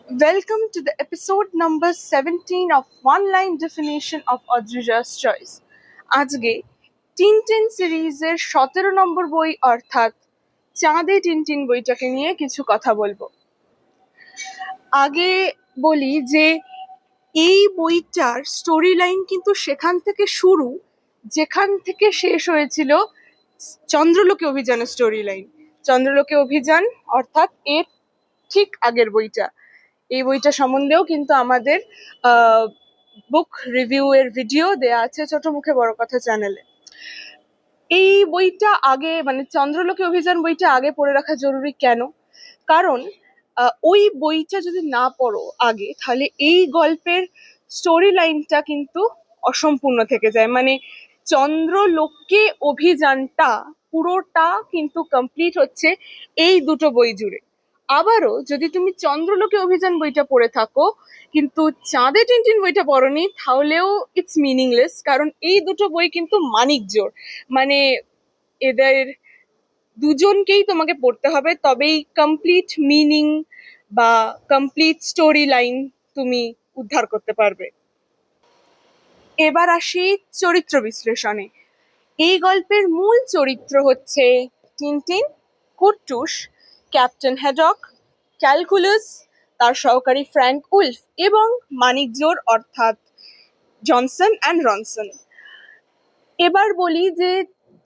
Welcome to the episode number 17 of One Line Definition of Adrija's Choice. আজকে Tintin সিরিজের 17 নম্বর বই অর্থাৎ চাঁদে টিনটিন বইটাকে নিয়ে কিছু কথা বলবো। আগে বলি যে এই বইটার স্টোরি লাইন কিন্তু সেখান থেকে শুরু যেখান থেকে শেষ হয়েছিল চন্দ্রলোকে অভিযানের স্টোরি লাইন। চন্দ্রলোকে অভিযান অর্থাৎ এর ঠিক আগের বইটা। এই বইটা সম্বন্ধেও কিন্তু আমাদের বুক রিভিউ এর ভিডিও দেয়া আছে ছোট মুখে বড় কথা চ্যানেলে। এই বইটা আগে মানে চন্দ্রলোকে অভিযান বইটা আগে পড়ে রাখা জরুরি কেন? কারণ ওই বইটা যদি না পড়ো আগে তাহলে এই গল্পের স্টোরি লাইনটা কিন্তু অসম্পূর্ণ থেকে যায়। মানে চন্দ্রলোকে অভিযানটা পুরোটা কিন্তু কমপ্লিট হচ্ছে এই দুটো বই জুড়ে। আবারও যদি তুমি চন্দ্রলোকে অভিযান বইটা পড়ে থাকো কিন্তু চাঁদে টিনটিন বইটা পড়োনি তাহলেও ইটস মিনিংলেস, কারণ এই দুটো বই কিন্তু মানিক জোড়। মানে এদের দুজনকেই তোমাকে পড়তে হবে, তবেই কমপ্লিট মিনিং বা কমপ্লিট স্টোরি লাইন তুমি উদ্ধার করতে পারবে। এবার আসি চরিত্র বিশ্লেষণে। এই গল্পের মূল চরিত্র হচ্ছে টিনটিন, কুট্টুস, ক্যাপ্টেন হ্যাডক, ক্যালকুলাস, তার সহকারী ফ্র্যাঙ্ক উলফ এবং মানিকজোড় অর্থাৎ জনসন অ্যান্ড রনসন। এবার বলি যে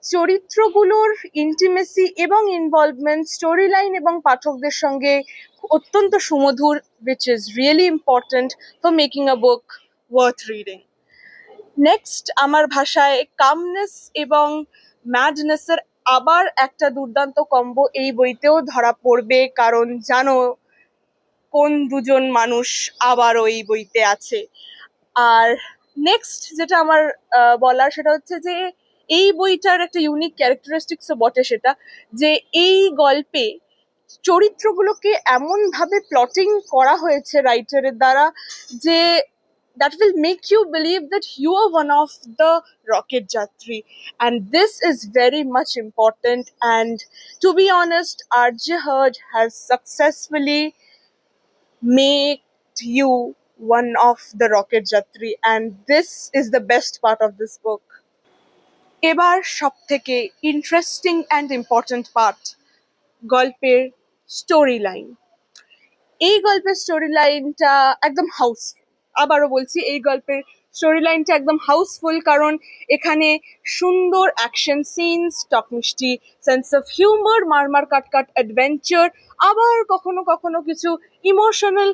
চরিত্রগুলোর ইন্টিমেসি এবং ইনভলভমেন্ট স্টোরি লাইন এবং পাঠকদের সঙ্গে অত্যন্ত সুমধুর, which is really important for making a book worth reading. Next আমার ভাষায় কামনেস এবং ম্যাডনেসের আবার একটা দুর্দান্ত কম্বো এই বইতেও ধরা পড়বে, কারণ জানো কোন দুজন মানুষ আবার ওই বইতে আছে। আর নেক্সট যেটা আমার বলার সেটা হচ্ছে যে এই বইটার একটা ইউনিক ক্যারেক্টারিস্টিক্সও বটে, সেটা যে এই গল্পে চরিত্রগুলোকে এমন ভাবে প্লটিং করা হয়েছে রাইটারের দ্বারা যে that will make you believe that you are one of the rocket jatri, and this is very much important. And to be honest, RJ Hurd has successfully made you one of the rocket jatri, and this is the best part of this book. এবার সব থেকে interesting and important part, গল্পের story line. এই গল্পের story লাইনটা একদম Housefull. আবারও বলছি, এই গল্পের স্টোরি লাইনটা একদম হাউসফুল, কারণ এখানে সুন্দর অ্যাকশন সিনস, টক মিষ্টি সেন্স অফ হিউমার, মারমার কাটকাট অ্যাডভেঞ্চার, আবার কখনো কখনো কিছু ইমোশনাল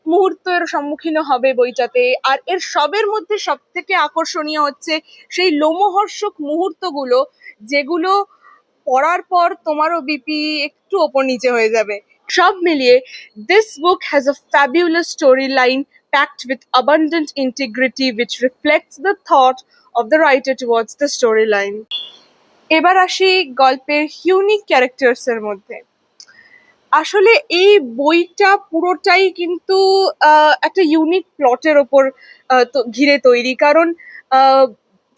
মুহূর্তের সম্মুখীন হবে বইটাতে। আর এর সবের মধ্যে সব থেকে আকর্ষণীয় হচ্ছে সেই লোমহর্ষক মুহূর্তগুলো, যেগুলো পড়ার পর তোমারও বিপি একটু ওপর নিচে হয়ে যাবে। সব মিলিয়ে this book has a fabulous storyline packed with abundant integrity which reflects the thought of the writer towards the storyline. এবার আসি গল্পের ইউনিক ক্যারেক্টার্স এর মধ্যে। আসলে এই বইটা পুরোটাই কিন্তু একটা ইউনিক প্লটের ওপর ঘিরে তৈরি, কারণ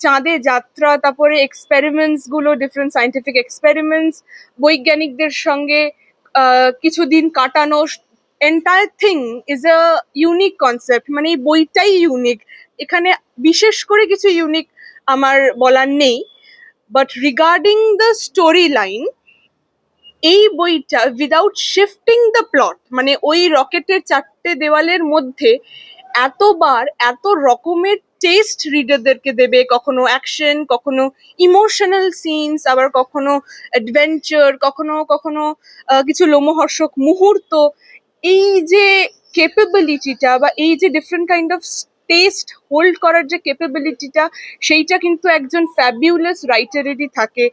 চাঁদে যাত্রা, তারপরে এক্সপেরিমেন্টস গুলো, ডিফারেন্ট সায়েন্টিফিক এক্সপেরিমেন্টস, বৈজ্ঞানিকদের সঙ্গে কিছুদিন কাটানো, entire thing is a unique concept. মানে এই বইটাই ইউনিক, এখানে বিশেষ করে কিছু ইউনিক আমার বলার নেই। But regarding the story line, এই বইটা উইদাউট শিফটিং দ্য প্লট, মানে ওই রকেটের চারটে দেওয়ালের মধ্যে এতবার এত রকমের টেস্ট রিডারদেরকে দেবে, কখনো অ্যাকশন, কখনো ইমোশনাল সিনস, আবার কখনো অ্যাডভেঞ্চার, কখনো কখনো কিছু লোমহর্ষক মুহূর্ত। এই যে কেপেবিলিটিটা বা এই যে different kind of test hold করার যে কেপেবিলিটিটা, সেইটা কিন্তু একজন ফ্যাবিউলাস রাইটারেরই থাকে।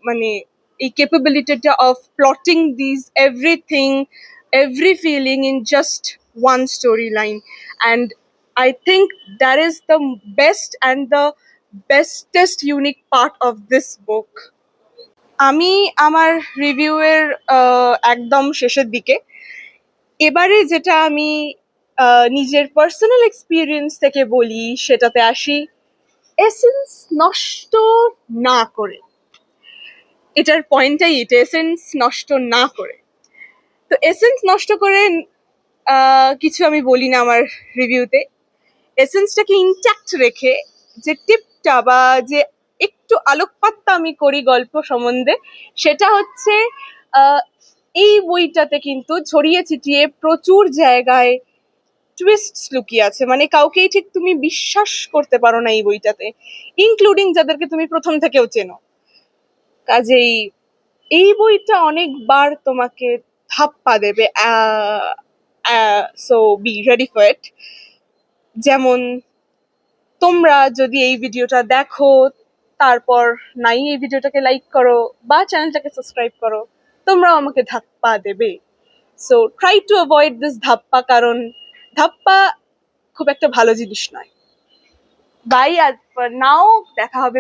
মানে এই ক্যাপাবিলিটিটা of plotting this everything, every feeling in just one storyline. And I think that is the best and the bestest unique part of this book. আমি আমার রিভিউয়ের একদম শেষের দিকে। এবারে যেটা আমি নিজের পার্সোনাল এক্সপিরিয়েন্স থেকে বলি সেটাতে আসি, এসেন্স নষ্ট না করে। এটার পয়েন্টটাই এটা, এসেন্স নষ্ট না করে। তো এসেন্স নষ্ট করে কিছু আমি বলি না আমার রিভিউতে। এসেন্সটাকে ইনট্যাক্ট রেখে যে টিপটা বা যে একটু আলোকপাতটা আমি করি গল্প সম্বন্ধে, সেটা হচ্ছে আহ, এই বইটাতে কিন্তু ছড়িয়ে ছিটিয়ে প্রচুর জায়গায় টুইস্ট লুকিয়ে আছে, মানে কাউকেই ঠিক তুমি বিশ্বাস করতে পারো না এই বইটাতে, ইনক্লুডিং যাদেরকে তুমি প্রথম থেকেও চেনো। কাজেই এই বইটা অনেকবার তোমাকে ধাপ্পা দেবে, so be ready for it. যেমন তোমরা যদি এই ভিডিওটা দেখো, তারপর নাই এই ভিডিওটাকে লাইক করো বা চ্যানেলটাকে সাবস্ক্রাইব করো, তোমরাও আমাকে ধাপ্পা দেবে। So try to avoid this ধাপ্পা, কারণ ধাপ্পা খুব একটা ভালো জিনিস নয়। বাই, আর নাও দেখা হবে